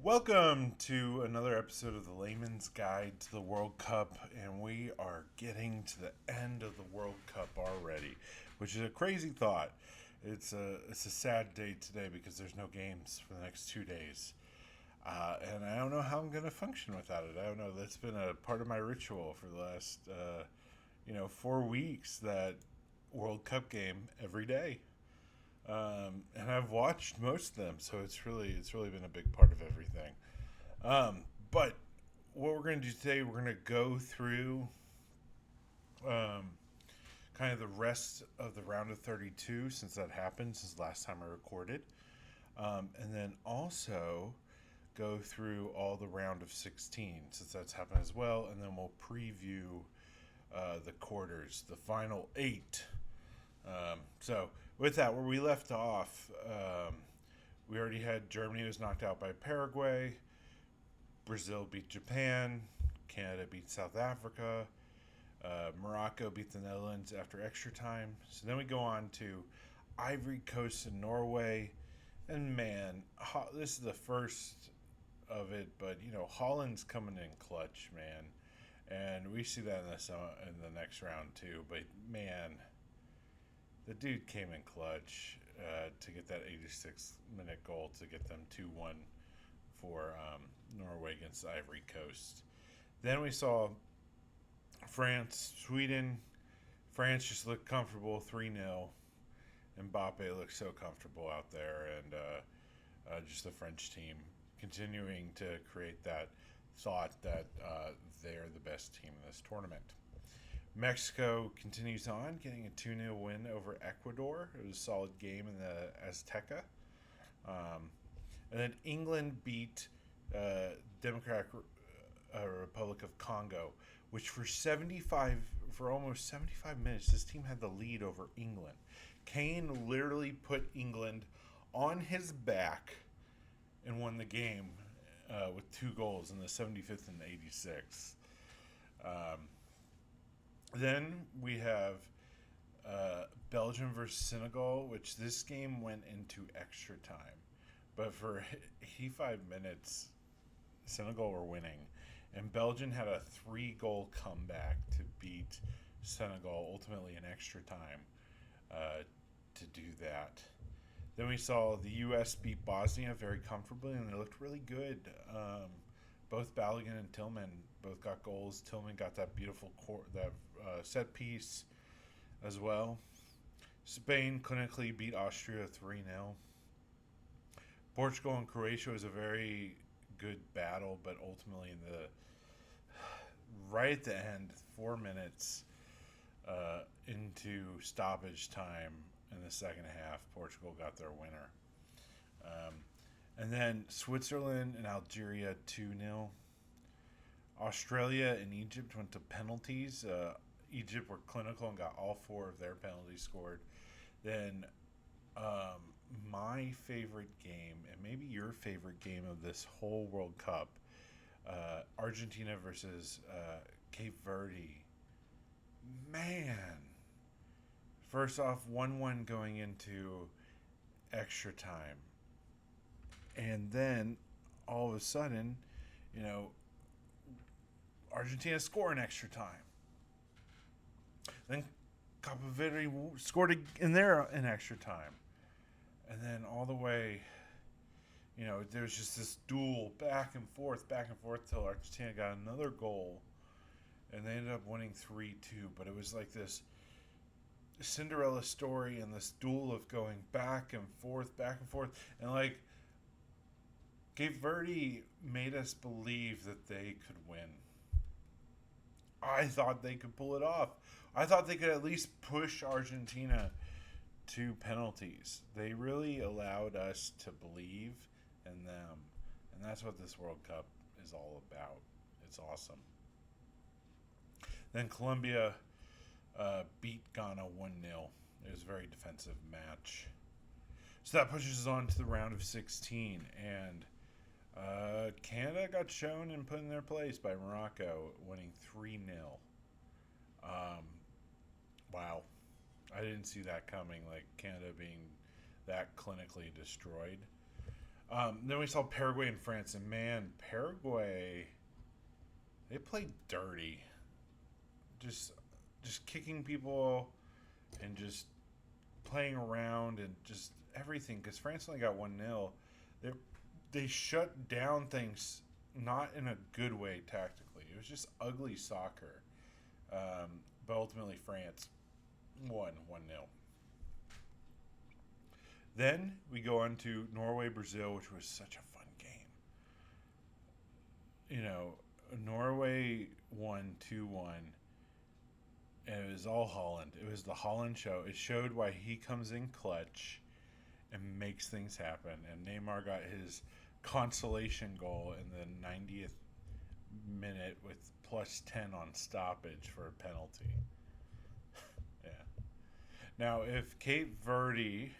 Welcome to another episode of the Layman's Guide to the World Cup, and we are getting to the end of the World Cup already, which is a crazy thought. It's a sad day today because there's no games for the next 2 days, and I don't know how I'm going to function without it. I don't know. That's been a part of my ritual for the last 4 weeks. That World Cup game every day. And I've watched most of them, so it's really been a big part of everything. But what we're going to do today, we're going to go through um, kind of the rest of the round of 32 since that happened since last time I recorded, and then also go through all the round of 16 since that's happened as well, and then we'll preview the quarters, the final eight. So with that, where we left off, we already had Germany was knocked out by Paraguay, Brazil beat Japan, Canada beat South Africa, Morocco beat the Netherlands after extra time. So then we go on to Ivory Coast and Norway, and man, this is the first of it, but Holland's coming in clutch, man, and we see that in the next round too. But man, the dude came in clutch to get that 86-minute goal to get them 2-1 for Norway against Ivory Coast. Then we saw France, Sweden. France just looked comfortable, 3-0. Mbappe looked so comfortable out there, and just the French team continuing to create that thought that they're the best team in this tournament. Mexico continues on, getting a 2-0 win over Ecuador. It was a solid game in the Azteca. And then England beat Democratic Republic of Congo, which for almost 75 minutes, this team had the lead over England. Kane literally put England on his back and won the game with 2 goals in the 75th and 86th. Then we have Belgium versus Senegal, which this game went into extra time. But for 85 minutes, Senegal were winning. And Belgium had a 3-goal comeback to beat Senegal, ultimately in extra time, to do that. Then we saw the U.S. beat Bosnia very comfortably, and they looked really good. Both Balogun and Tillman both got goals. Tillman got that beautiful set piece as well. Spain clinically beat Austria 3-0. Portugal and Croatia was a very good battle, but ultimately right at the end, 4 minutes into stoppage time in the second half, Portugal got their winner. And then Switzerland and Algeria 2-0. Australia and Egypt went to penalties. Egypt were clinical and got all 4 of their penalties scored. Then my favorite game, and maybe your favorite game of this whole World Cup, Argentina versus Cape Verde. Man. First off, 1-1 going into extra time. And then, all of a sudden, Argentina scored in extra time. Then Cape Verde scored in extra time. And then all the way, there's just this duel back and forth till Argentina got another goal. And they ended up winning 3-2. But it was like this Cinderella story and this duel of going back and forth. And like, Cape Verde made us believe that they could win. I thought they could pull it off. I thought they could at least push Argentina to penalties. They really allowed us to believe in them. And that's what this World Cup is all about. It's awesome. Then Colombia beat Ghana 1-0. It was a very defensive match. So that pushes us on to the round of 16. And Canada got shown and put in their place by Morocco, winning 3-0. Wow. I didn't see that coming, like Canada being that clinically destroyed. Then we saw Paraguay and France, and man, Paraguay, they played dirty. Just, just kicking people and just playing around and just everything. Because France only got 1-0. They they shut down things not in a good way tactically. It was just ugly soccer. But ultimately, France won 1-0. Then we go on to Norway Brazil, which was such a fun game. You know, Norway won 2-1, and it was all Holland. It was the Holland show. It showed why he comes in clutch and makes things happen. And Neymar got his consolation goal in the 90th minute with plus 10 on stoppage for a penalty. Yeah. Now, if Cape Verde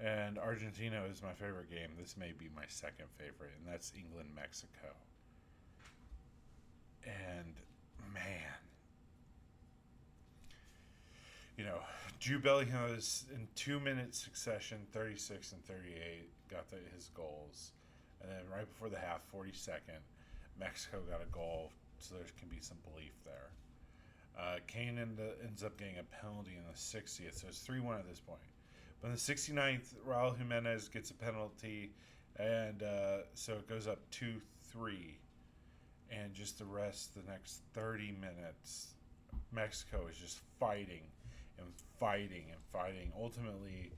and Argentina is my favorite game, this may be my second favorite, and that's England Mexico. And man, you know, Jude Bellingham was in 2 minute succession, 36 and 38, got his goals. And then right before the half, 42nd, Mexico got a goal, so there can be some belief there. Kane ends up getting a penalty in the 60th, so it's 3-1 at this point. But in the 69th, Raul Jimenez gets a penalty, and so it goes up 2-3. And just the rest, the next 30 minutes, Mexico is just fighting and fighting and fighting. Ultimately,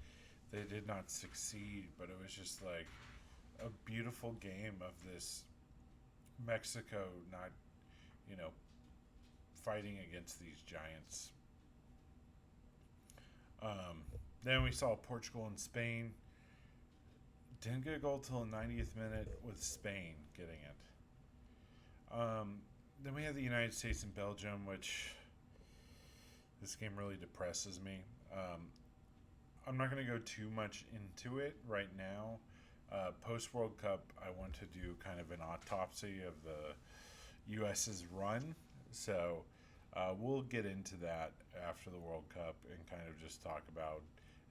they did not succeed, but it was just like a beautiful game of this Mexico not, you know, fighting against these giants. Then we saw Portugal and Spain. Didn't get a goal till the 90th minute with Spain getting it. Then we have the United States and Belgium, which this game really depresses me. I'm not going to go too much into it right now. Post World Cup, I want to do kind of an autopsy of the U.S.'s run. So we'll get into that after the World Cup and kind of just talk about,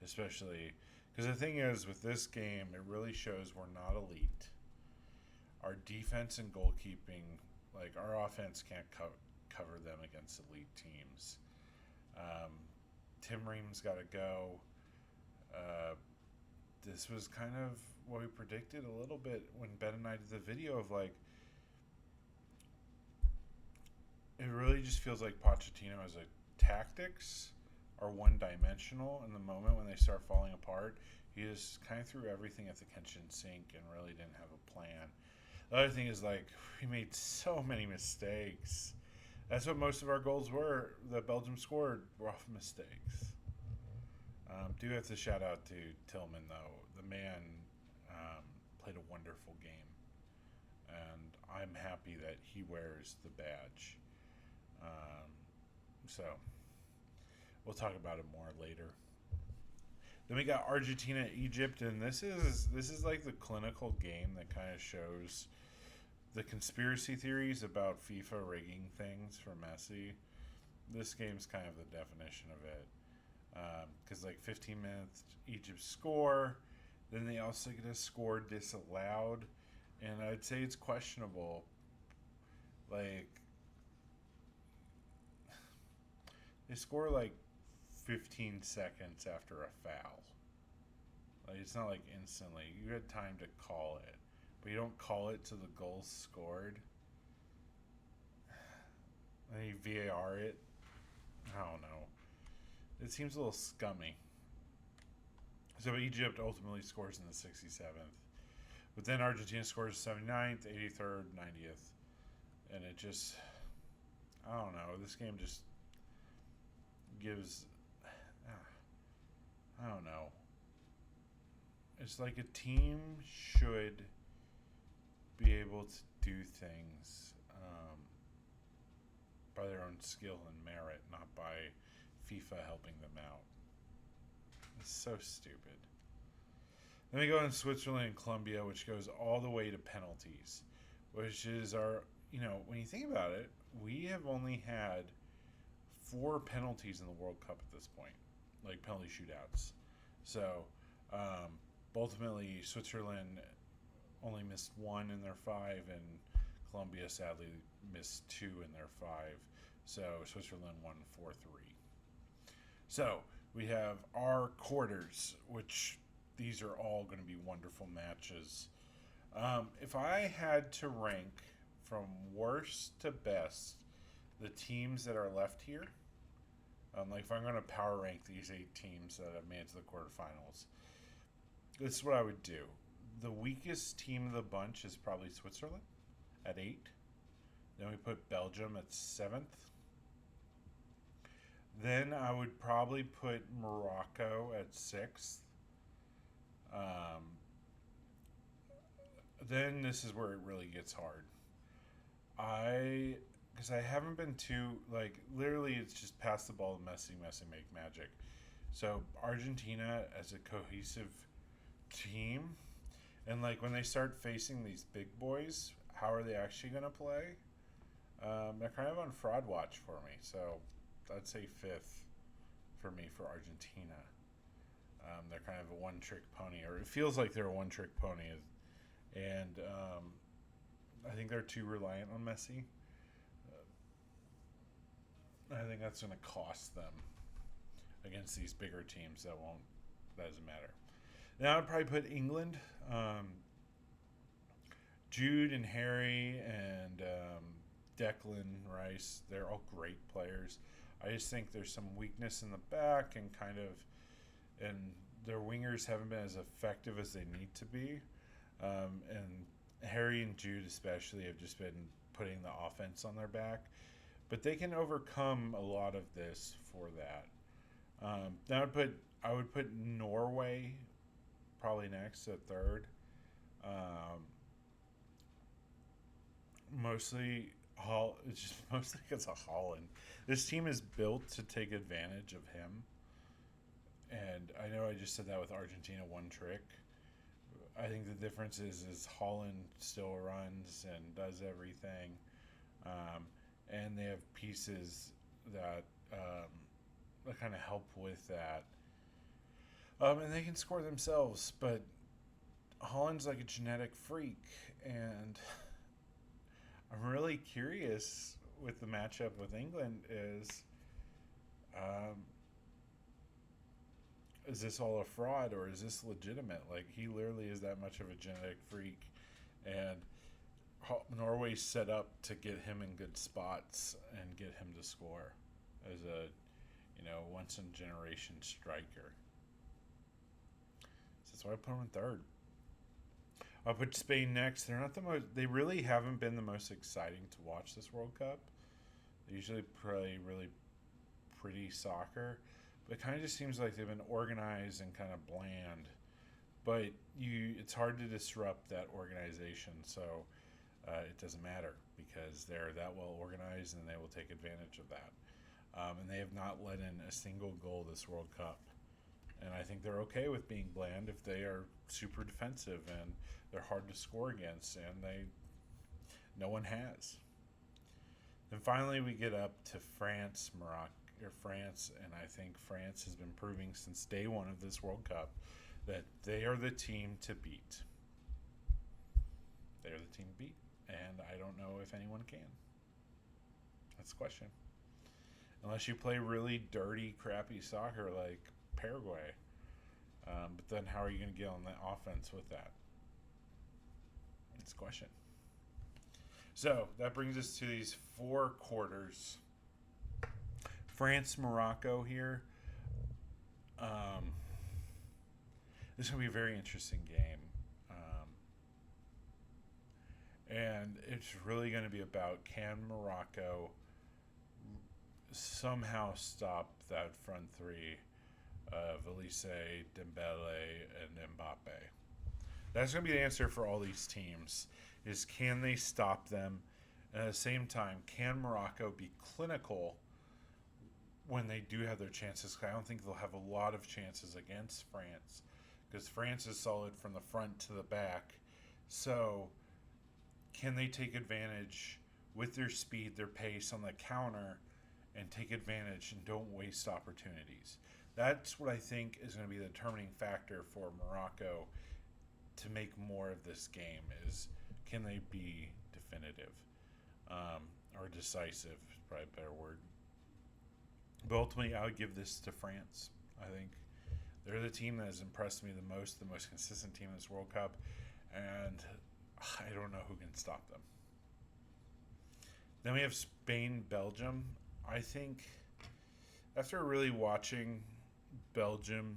especially because the thing is with this game, it really shows we're not elite. Our defense and goalkeeping, like our offense can't cover them against elite teams. Tim Ream's got to go. This was kind of what we predicted a little bit when Ben and I did the video of like, it really just feels like Pochettino's tactics are one-dimensional in the moment when they start falling apart. He just kind of threw everything at the kitchen sink and really didn't have a plan. The other thing is, like, we made so many mistakes. That's what most of our goals were that Belgium scored were off mistakes. Do have to shout out to Tillman, though. The man played a wonderful game. And I'm happy that he wears the badge. So we'll talk about it more later. Then we got Argentina, Egypt, and this is like the clinical game that kind of shows the conspiracy theories about FIFA rigging things for Messi. This game's kind of the definition of it. Because like 15 minutes, Egypt score, then they also get a score disallowed, and I'd say it's questionable. Like, they score like 15 seconds after a foul. Like, it's not like instantly. You had time to call it, but you don't call it till the goal's scored. And you VAR it. I don't know. It seems a little scummy. So Egypt ultimately scores in the 67th. But then Argentina scores 79th, 83rd, 90th. And it just, I don't know. This game just gives, I don't know. It's like a team should be able to do things by their own skill and merit, not by FIFA helping them out. It's so stupid. Then we go in Switzerland and Colombia, which goes all the way to penalties, which is our, you know, when you think about it, we have only had 4 penalties in the World Cup at this point, like penalty shootouts. So ultimately, Switzerland only missed one in their five, and Colombia sadly missed two in their five. So Switzerland won 4-3. So we have our quarters, which these are all going to be wonderful matches. If I had to rank from worst to best the teams that are left here, like if I'm going to power rank these 8 teams that have made it to the quarterfinals, this is what I would do. The weakest team of the bunch is probably Switzerland at 8. Then we put Belgium at 7th. Then I would probably put Morocco at 6th. Then this is where it really gets hard. Because I haven't been too, like, literally it's just pass the ball to Messi, Messi make magic. So Argentina as a cohesive team, and like when they start facing these big boys, how are they actually going to play? They're kind of on fraud watch for me, so I'd say 5th for me for Argentina. They're kind of a one-trick pony, or it feels like they're a one-trick pony, and I think they're too reliant on Messi. I think that's going to cost them against these bigger teams that doesn't matter. Now I'd probably put England. Jude and Harry and Declan Rice, they're all great players. I just think there's some weakness in the back and and their wingers haven't been as effective as they need to be. And Harry and Jude especially have just been putting the offense on their back. But they can overcome a lot of this for that. Now I would put Norway probably next at 3rd. Mostly it's just mostly because of Holland. This team is built to take advantage of him. And I know I just said that with Argentina one trick. I think the difference is Holland still runs and does everything. And they have pieces that kind of help with that. And they can score themselves, but Holland's like a genetic freak, and I'm really curious with the matchup with England is this all a fraud or is this legitimate? Like, he literally is that much of a genetic freak, and Norway's set up to get him in good spots and get him to score as a once in a generation striker. So that's why I put him in 3rd. I'll put Spain next. They're not the most. They really haven't been the most exciting to watch this World Cup. They usually play really pretty soccer, but it kind of just seems like they've been organized and kind of bland. But it's hard to disrupt that organization, so it doesn't matter because they're that well organized and they will take advantage of that. And they have not let in a single goal this World Cup. And I think they're okay with being bland if they are super defensive and they're hard to score against, and no one has. Then finally we get up to France, and I think France has been proving since day one of this World Cup that they are the team to beat. They are the team to beat, and I don't know if anyone can. That's the question. Unless you play really dirty, crappy soccer like Paraguay. But then how are you going to get on the offense with that? That's the question. So that brings us to these 4 quarters. France, Morocco here. This is going to be a very interesting game. And it's really going to be about, can Morocco somehow stop that front 3 of Elise, Dembele, and Mbappe? That's going to be the answer for all these teams, is can they stop them? And at the same time, can Morocco be clinical when they do have their chances? I don't think they'll have a lot of chances against France, because France is solid from the front to the back. So can they take advantage with their speed, their pace on the counter, and take advantage and don't waste opportunities? That's what I think is going to be the determining factor for Morocco to make more of this game is can they be definitive or decisive is probably a better word. But ultimately, I would give this to France. I think they're the team that has impressed me the most consistent team in this World Cup, and I don't know who can stop them. Then we have Spain, Belgium. I think after really watching Belgium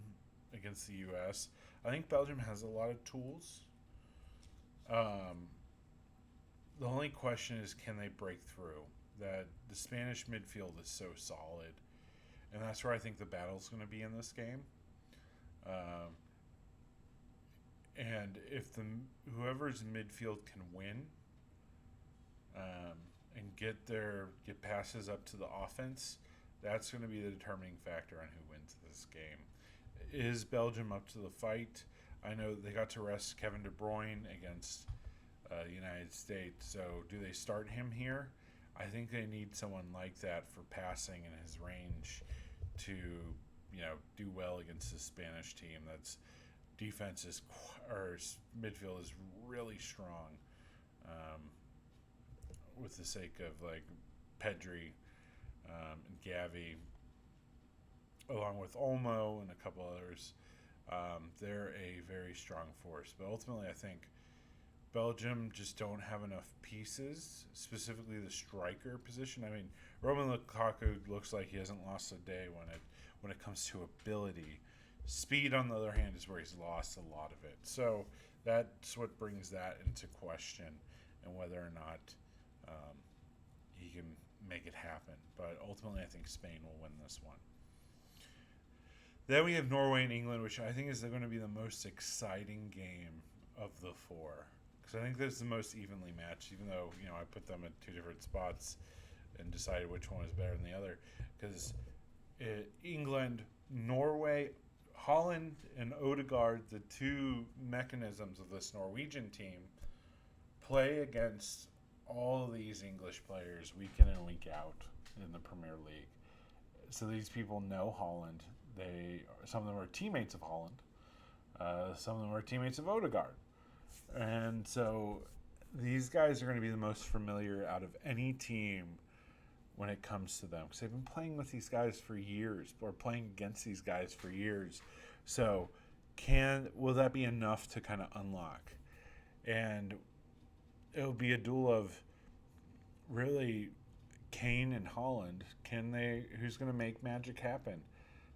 against the U.S., I think Belgium has a lot of tools. Um, the only question is, can they break through? That the Spanish midfield is so solid, and that's where I think the battle's going to be in this game. Um, and if the whoever's in midfield can win and get passes up to the offense, that's going to be the determining factor on who wins this game. Is Belgium up to the fight? I know they got to rest Kevin De Bruyne against the United States, so do they start him here? I think they need someone like that for passing and his range to, do well against the Spanish team. That's defense is or midfield is really strong. Um, with the sake of like Pedri and Gavi, along with Olmo and a couple others, they're a very strong force. But ultimately, I think Belgium just don't have enough pieces, specifically the striker position. I mean, Roman Lukaku looks like he hasn't lost a day when it comes to ability. Speed, on the other hand, is where he's lost a lot of it. So that's what brings that into question, and whether or not he can make it happen. But ultimately, I think Spain will win this one. Then we have Norway and England, which I think is going to be the most exciting game of the four. Because I think this is the most evenly matched, even though I put them at two different spots and decided which one is better than the other. Because England, Norway, Holland, and Odegaard, the two mechanisms of this Norwegian team, play against all of these English players week in and week out in the Premier League. So these people know Holland. Some of them are teammates of Holland. Some of them are teammates of Odegaard. And so these guys are going to be the most familiar out of any team when it comes to them. Because they've been playing with these guys for years, or playing against these guys for years. So will that be enough to kind of unlock? And it'll be a duel of really Kane and Holland. Who's going to make magic happen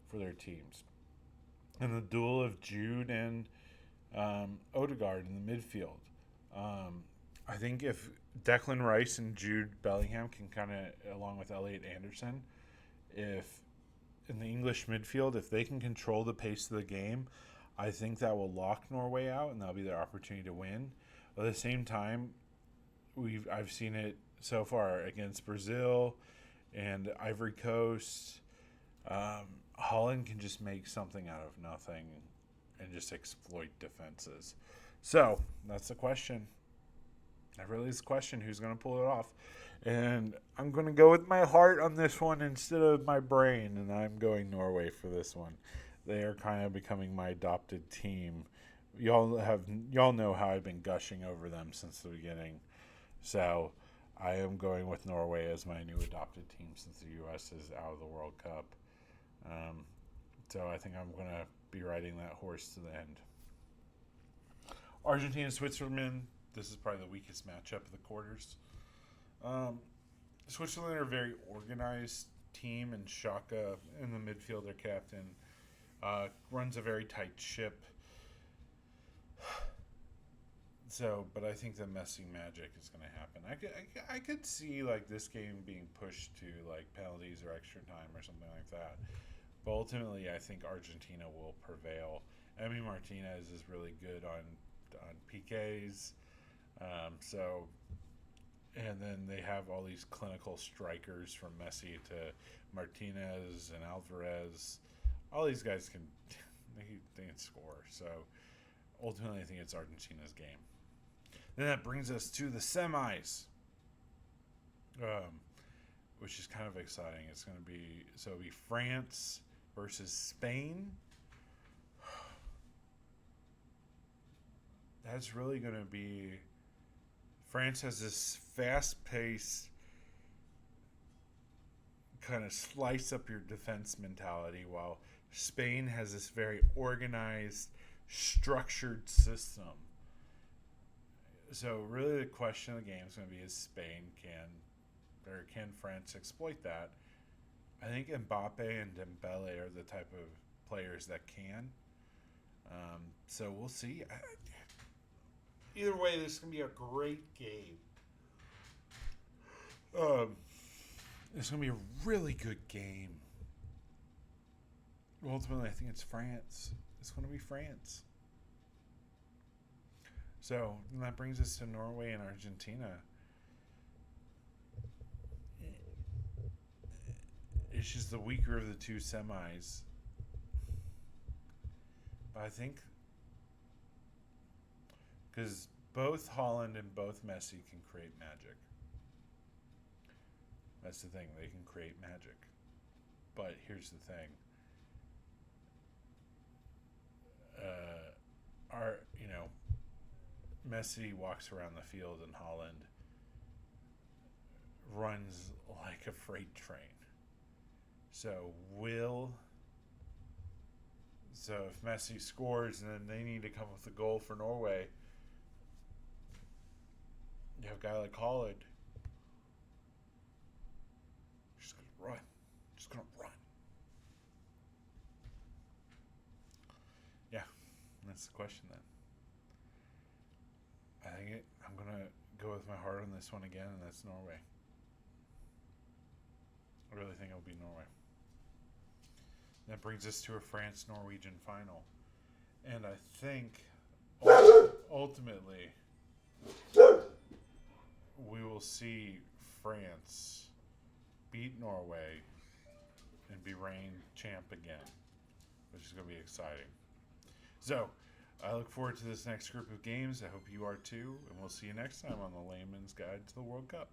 for their teams? And the duel of Jude and Odegaard in the midfield. I think if Declan Rice and Jude Bellingham can kind of, along with Elliot Anderson, if in the English midfield, if they can control the pace of the game, I think that will lock Norway out, and that'll be their opportunity to win. At the same time, I've seen it so far against Brazil and Ivory Coast. Holland can just make something out of nothing and just exploit defenses. So that's the question. That really is the question: who's going to pull it off? And I'm going to go with my heart on this one instead of my brain, and I'm going Norway for this one. They are kind of becoming my adopted team. Y'all know how I've been gushing over them since the beginning. So I am going with Norway as my new adopted team since the U.S. is out of the World Cup. So I think I'm going to be riding that horse to the end. Argentina, Switzerland. This is probably the weakest matchup of the quarters. Switzerland are a very organized team, and Xhaka in the midfield, their captain, runs a very tight ship. So, but I think the messy magic is going to happen. I could see like this game being pushed to like penalties or extra time or something like that. But ultimately, I think Argentina will prevail. Emi Martinez is really good on PKs. And then they have all these clinical strikers from Messi to Martinez and Alvarez. All these guys can score. So ultimately, I think it's Argentina's game. Then that brings us to the semis, which is kind of exciting. It'll be France versus Spain. That's really going to be. France has this fast paced, kind of slice up your defense mentality, while Spain has this very organized, structured system. So really, the question of the game is going to be: can France exploit that? I think Mbappe and Dembele are the type of players that can. So we'll see. Either way, this is going to be a great game. It's going to be a really good game. Ultimately, I think it's France. It's going to be France. So that brings us to Norway and Argentina. It's just the weaker of the two semis. But I think because both Holland and both Messi can create magic. That's the thing. They can create magic. But here's the thing. Messi walks around the field and Holland runs like a freight train. So if Messi scores and then they need to come with a goal for Norway, you have a guy like Holland just gonna run. Yeah, that's the question then. I'm gonna go with my heart on this one again, and that's Norway. I really think it'll be Norway. That brings us to a France-Norwegian final. And I think ultimately we will see France beat Norway and be reigning champ again, which is going to be exciting. So, I look forward to this next group of games. I hope you are too, and we'll see you next time on the Layman's Guide to the World Cup.